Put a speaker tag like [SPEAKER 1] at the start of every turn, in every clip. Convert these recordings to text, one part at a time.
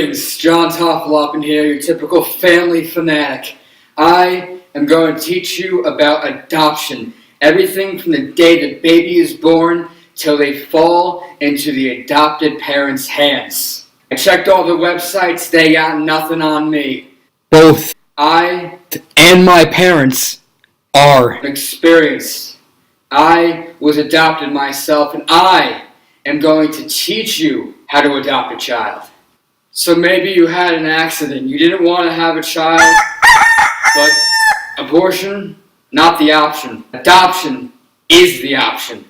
[SPEAKER 1] Greetings, John Toffeloppen here, your typical family fanatic. I am going to teach you about adoption. Everything from the day the baby is born till they fall into the adopted parents' hands. I checked all the websites, they got nothing on me.
[SPEAKER 2] Both
[SPEAKER 1] I
[SPEAKER 2] and my parents are
[SPEAKER 1] experienced. I was adopted myself, and I am going to teach you how to adopt a child. So maybe you had an accident. You didn't want to have a child, but abortion, not the option. Adoption is the option.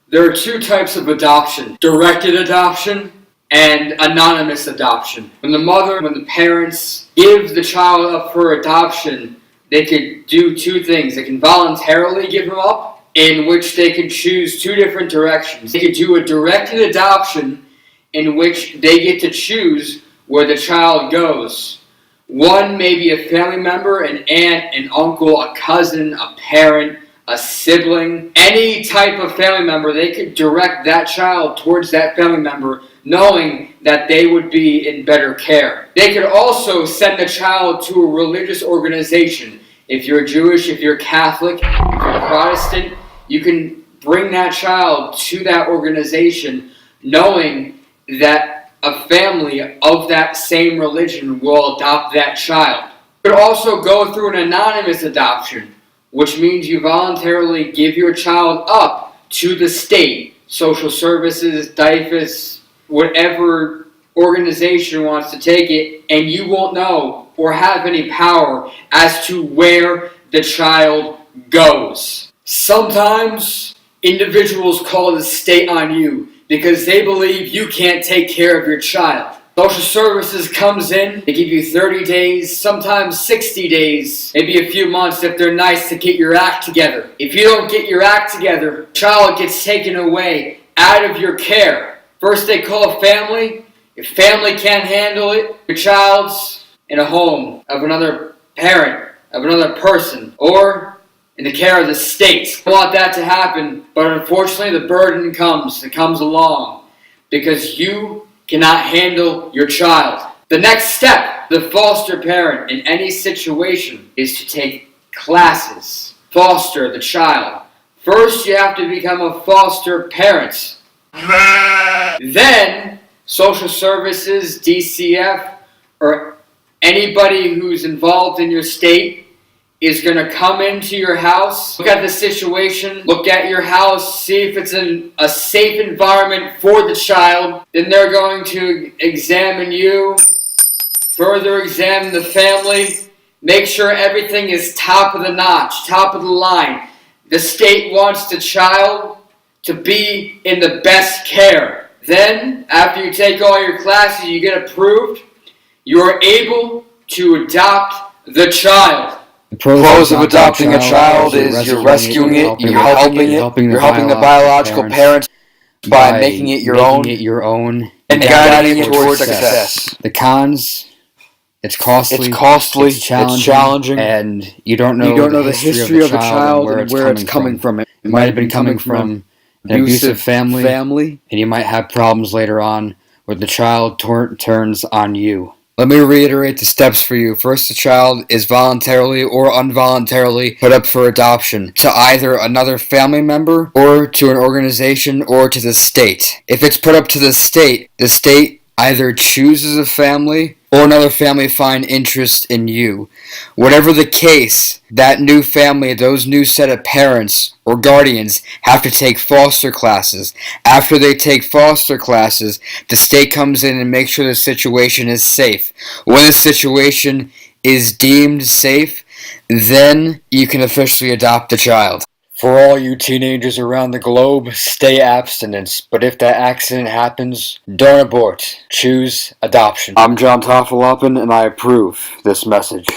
[SPEAKER 1] There are two types of adoption: directed adoption and anonymous adoption. When the parents give the child up for adoption, they could do two things. They can voluntarily give them up, in which they could choose two different directions. They could do a directed adoption, in which they get to choose where the child goes. One may be a family member, an aunt, an uncle, a cousin, a parent, a sibling, any type of family member. They could direct that child towards that family member, knowing that they would be in better care. They could also send the child to a religious organization. If you're Jewish, if you're Catholic, if you're Protestant, you can bring that child to that organization, knowing that a family of that same religion will adopt that child. You could also go through an anonymous adoption, which means you voluntarily give your child up to the state, social services, DYFS, whatever organization wants to take it, and you won't know or have any power as to where the child goes. Sometimes individuals call the state on you because they believe you can't take care of your child. Social services comes in, they give you 30 days, sometimes 60 days, maybe a few months if they're nice, to get your act together. If you don't get your act together, the child gets taken away out of your care. First they call family. If family can't handle it, your child's in a home of another parent, of another person, or in the care of the state. I want that to happen, but unfortunately the burden comes along because you cannot handle your child. The next step, the foster parent in any situation, is to take classes. Foster the child. First you have to become a foster parent. Then social services, DCF, or anybody who's involved in your state is going to come into your house, look at the situation, look at your house, see if it's a safe environment for the child. Then they're going to examine you, further examine the family, make sure everything is top of the notch, top of the line. The state wants the child to be in the best care. Then, after you take all your classes, you get approved, you are able to adopt the child.
[SPEAKER 2] The pros of adopting a child is you're rescuing it, you're helping the biological parents by making it your own, and guiding it towards success. The cons: it's costly, it's challenging, and you don't know the history of the child and where it's coming from. It might have been coming from an abusive family, and you might have problems later on where the child turns on you. Let me reiterate the steps for you. First, the child is voluntarily or involuntarily put up for adoption to either another family member or to an organization or to the state. If it's put up to the state either chooses a family or another family find interest in you. Whatever the case, that new family, those new set of parents or guardians have to take foster classes. After they take foster classes, the state comes in and makes sure the situation is safe. When the situation is deemed safe, then you can officially adopt the child. For all you teenagers around the globe, stay abstinent, but if that accident happens, don't abort. Choose adoption. I'm John Toffeloppen, and I approve this message.